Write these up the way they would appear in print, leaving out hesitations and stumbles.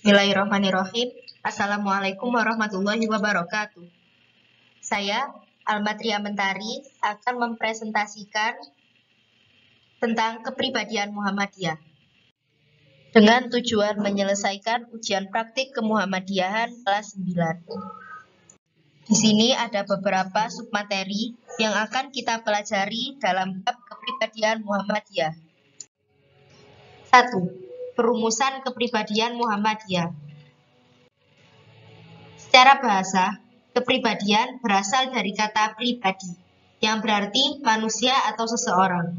Bismillahirrahmanirrahim. Assalamualaikum warahmatullahi wabarakatuh. Saya, Almatria Mentari, akan mempresentasikan tentang kepribadian Muhammadiyah dengan tujuan menyelesaikan ujian praktik kemuhammadiyahan kelas 9. Di sini ada beberapa submateri yang akan kita pelajari dalam bab kepribadian Muhammadiyah. 1. Perumusan kepribadian Muhammadiyah. Secara bahasa, kepribadian berasal dari kata pribadi, yang berarti manusia atau seseorang.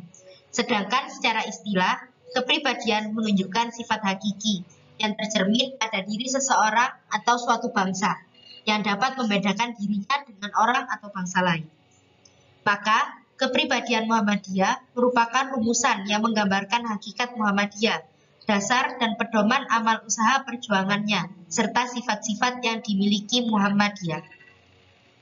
Sedangkan secara istilah, kepribadian menunjukkan sifat hakiki yang tercermin pada diri seseorang atau suatu bangsa, yang dapat membedakan dirinya dengan orang atau bangsa lain. Maka, kepribadian Muhammadiyah merupakan rumusan yang menggambarkan hakikat Muhammadiyah, dasar dan pedoman amal usaha perjuangannya, serta sifat-sifat yang dimiliki Muhammadiyah.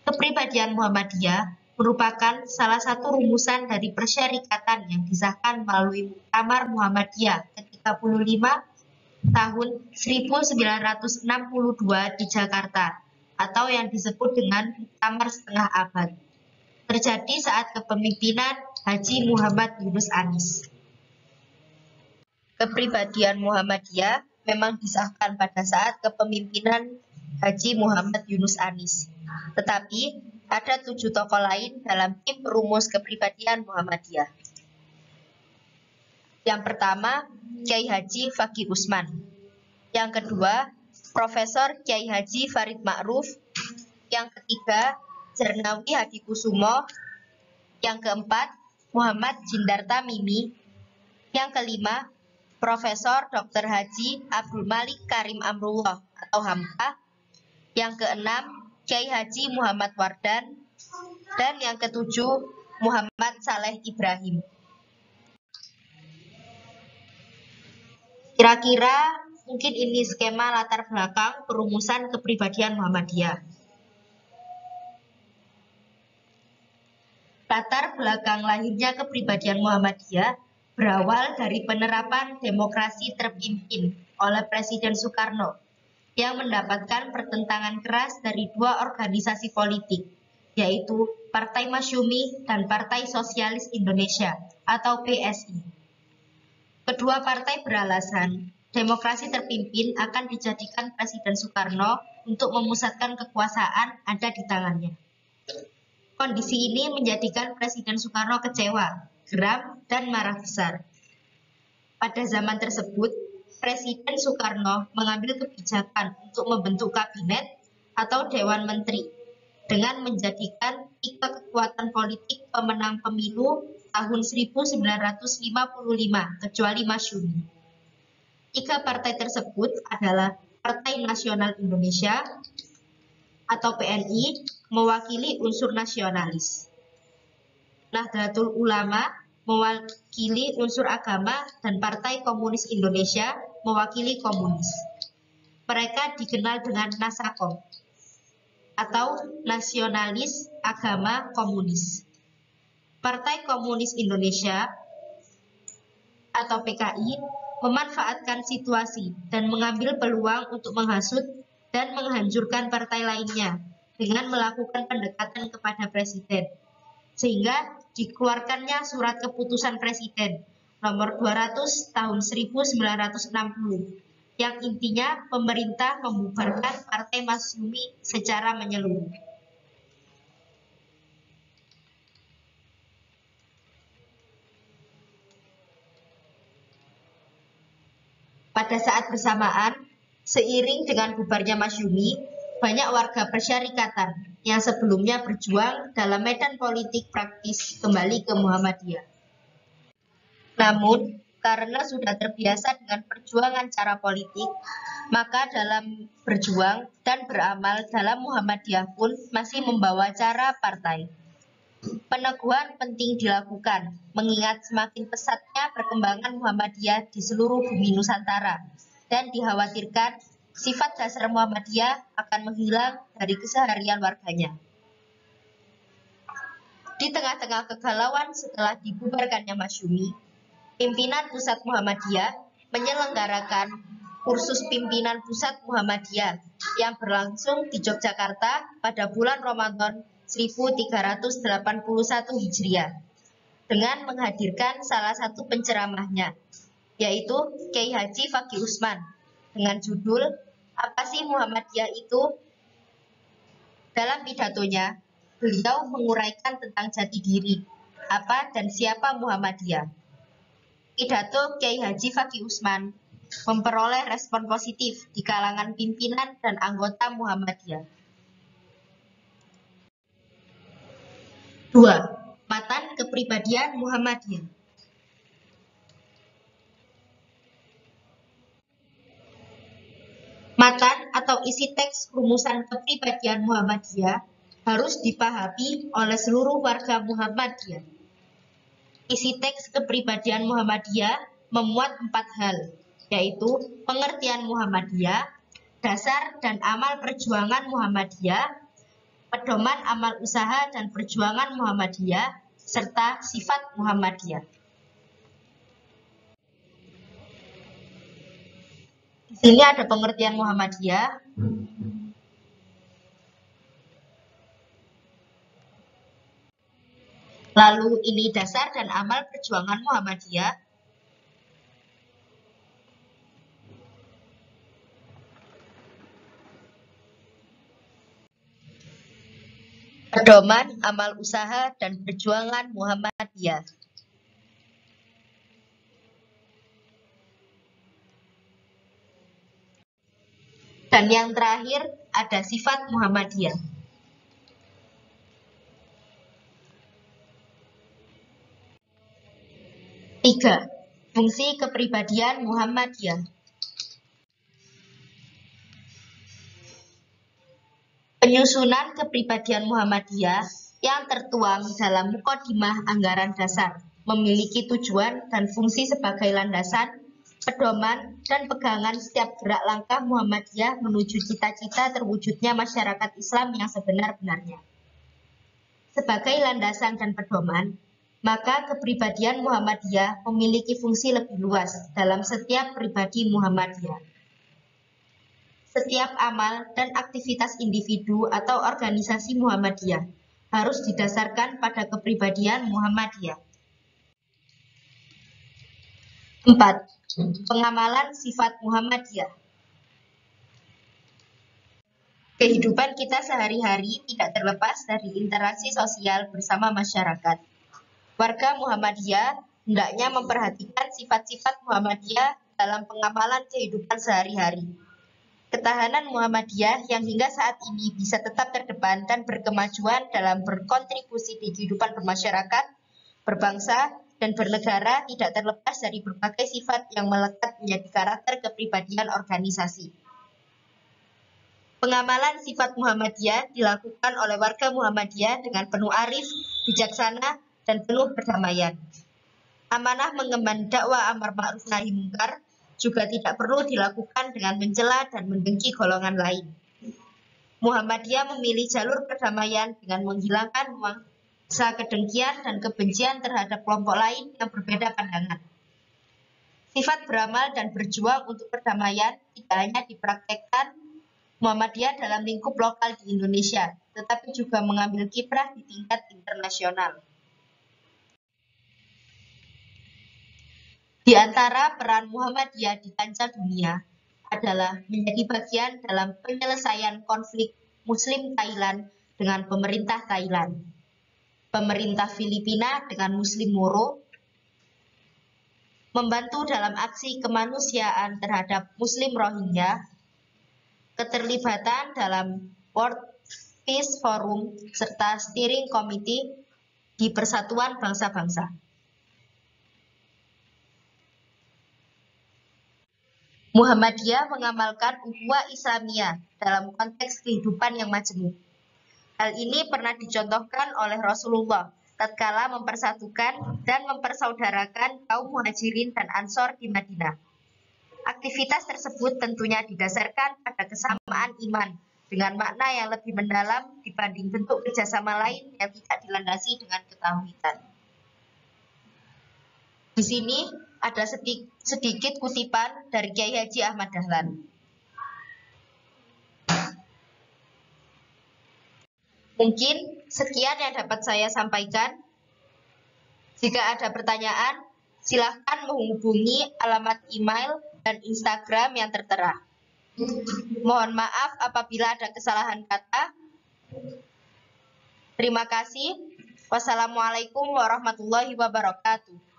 Kepribadian Muhammadiyah merupakan salah satu rumusan dari persyarikatan yang disahkan melalui Muktamar Muhammadiyah ke-35 tahun 1962 di Jakarta, atau yang disebut dengan Muktamar setengah abad. Terjadi saat kepemimpinan Haji Muhammad Yunus Anis. Kepribadian Muhammadiyah memang disahkan pada saat kepemimpinan Haji Muhammad Yunus Anis. Tetapi ada 7 tokoh lain dalam tim perumus kepribadian Muhammadiyah. Yang pertama, Kiai Haji Fakih Usman. Yang kedua, Profesor Kiai Haji Farid Ma'ruf. Yang ketiga, Jarnawi Hadikusumo. Yang keempat, Muhammad Jindarta Mimi. Yang kelima, Profesor Dr. Haji Abdul Malik Karim Amrullah atau Hamka. Yang keenam, Kiai Haji Muhammad Wardan. Dan yang ketujuh, Muhammad Saleh Ibrahim. Kira-kira mungkin ini skema latar belakang perumusan kepribadian Muhammadiyah. Latar belakang lahirnya kepribadian Muhammadiyah berawal dari penerapan demokrasi terpimpin oleh Presiden Soekarno yang mendapatkan pertentangan keras dari 2 organisasi politik, yaitu Partai Masyumi dan Partai Sosialis Indonesia atau PSI. Kedua partai beralasan demokrasi terpimpin akan dijadikan Presiden Soekarno untuk memusatkan kekuasaan ada di tangannya. Kondisi ini menjadikan Presiden Soekarno kecewa, geram, dan marah besar. Pada zaman tersebut, Presiden Soekarno mengambil kebijakan untuk membentuk kabinet atau Dewan Menteri dengan menjadikan 3 kekuatan politik pemenang pemilu tahun 1955 kecuali Masyumi. 3 partai tersebut adalah Partai Nasional Indonesia atau PNI mewakili unsur nasionalis, Nahdlatul Ulama mewakili unsur agama, dan Partai Komunis Indonesia mewakili komunis. Mereka dikenal dengan Nasakom atau Nasionalis Agama Komunis. Partai Komunis Indonesia atau PKI memanfaatkan situasi dan mengambil peluang untuk menghasut dan menghancurkan partai lainnya dengan melakukan pendekatan kepada Presiden, sehingga dikeluarkannya surat keputusan Presiden nomor 200 tahun 1960 yang intinya pemerintah membubarkan Partai Masyumi secara menyeluruh. Pada saat bersamaan, seiring dengan bubarnya Masyumi, banyak warga persyarikatan yang sebelumnya berjuang dalam medan politik praktis kembali ke Muhammadiyah. Namun, karena sudah terbiasa dengan perjuangan cara politik, maka dalam berjuang dan beramal dalam Muhammadiyah pun masih membawa cara partai. Peneguhan penting dilakukan, mengingat semakin pesatnya perkembangan Muhammadiyah di seluruh bumi Nusantara, dan dikhawatirkan sifat dasar Muhammadiyah akan menghilang dari keseharian warganya. Di tengah-tengah kegalauan setelah dibubarkannya Masyumi, pimpinan pusat Muhammadiyah menyelenggarakan kursus pimpinan pusat Muhammadiyah yang berlangsung di Yogyakarta pada bulan Ramadan 1381 Hijriah dengan menghadirkan salah satu penceramahnya, yaitu Kiai Haji Fakih Usman, dengan judul "Apa sih Muhammadiyah itu?". Dalam pidatonya, beliau menguraikan tentang jati diri, apa dan siapa Muhammadiyah. Pidato Kiai Haji Fakih Usman memperoleh respon positif di kalangan pimpinan dan anggota Muhammadiyah. 2. Matan kepribadian Muhammadiyah. Matan atau isi teks rumusan kepribadian Muhammadiyah harus dipahami oleh seluruh warga Muhammadiyah. Isi teks kepribadian Muhammadiyah memuat 4 hal, yaitu pengertian Muhammadiyah, dasar dan amal perjuangan Muhammadiyah, pedoman amal usaha dan perjuangan Muhammadiyah, serta sifat Muhammadiyah. Di sini ada pengertian Muhammadiyah. Lalu ini dasar dan amal perjuangan Muhammadiyah. Pedoman amal usaha dan perjuangan Muhammadiyah. Dan yang terakhir ada sifat Muhammadiyah. Tiga, fungsi kepribadian Muhammadiyah. Penyusunan kepribadian Muhammadiyah yang tertuang dalam Muqaddimah Anggaran Dasar memiliki tujuan dan fungsi sebagai landasan, pedoman, dan pegangan setiap gerak langkah Muhammadiyah menuju cita-cita terwujudnya masyarakat Islam yang sebenar-benarnya. Sebagai landasan dan pedoman, maka kepribadian Muhammadiyah memiliki fungsi lebih luas dalam setiap pribadi Muhammadiyah. Setiap amal dan aktivitas individu atau organisasi Muhammadiyah harus didasarkan pada kepribadian Muhammadiyah. 4. Pengamalan sifat Muhammadiyah. Kehidupan kita sehari-hari tidak terlepas dari interaksi sosial bersama masyarakat. Warga Muhammadiyah hendaknya memperhatikan sifat-sifat Muhammadiyah dalam pengamalan kehidupan sehari-hari. Ketahanan Muhammadiyah yang hingga saat ini bisa tetap terdepan dan berkemajuan dalam berkontribusi di kehidupan bermasyarakat, berbangsa, dan bernegara tidak terlepas dari berbagai sifat yang melekat menjadi karakter kepribadian organisasi. Pengamalan sifat Muhammadiyah dilakukan oleh warga Muhammadiyah dengan penuh arif, bijaksana, dan penuh perdamaian. Amanah mengemban dakwah amar ma'ruf nahi mungkar juga tidak perlu dilakukan dengan mencela dan mendengki golongan lain. Muhammadiyah memilih jalur perdamaian dengan menghilangkan nuansa kedengkian dan kebencian terhadap kelompok lain yang berbeda pandangan. Sifat beramal dan berjuang untuk perdamaian tidak hanya dipraktekkan Muhammadiyah dalam lingkup lokal di Indonesia, tetapi juga mengambil kiprah di tingkat internasional. Di antara peran Muhammadiyah di kancah dunia adalah menjadi bagian dalam penyelesaian konflik Muslim Thailand dengan pemerintah Thailand, pemerintah Filipina dengan Muslim Moro, membantu dalam aksi kemanusiaan terhadap Muslim Rohingya, keterlibatan dalam World Peace Forum, serta Steering Committee di Persatuan Bangsa-Bangsa. Muhammadiyah mengamalkan ukhuwah Islamiyah dalam konteks kehidupan yang majemuk. Hal ini pernah dicontohkan oleh Rasulullah tatkala mempersatukan dan mempersaudarakan kaum Muhajirin dan Ansor di Madinah. Aktivitas tersebut tentunya didasarkan pada kesamaan iman dengan makna yang lebih mendalam dibanding bentuk kerjasama lain yang tidak dilandasi dengan ketauhidan. Di sini ada sedikit kutipan dari Kiai Haji Ahmad Dahlan. Mungkin sekian yang dapat saya sampaikan. Jika ada pertanyaan, silahkan menghubungi alamat email dan Instagram yang tertera. Mohon maaf apabila ada kesalahan kata. Terima kasih. Wassalamualaikum warahmatullahi wabarakatuh.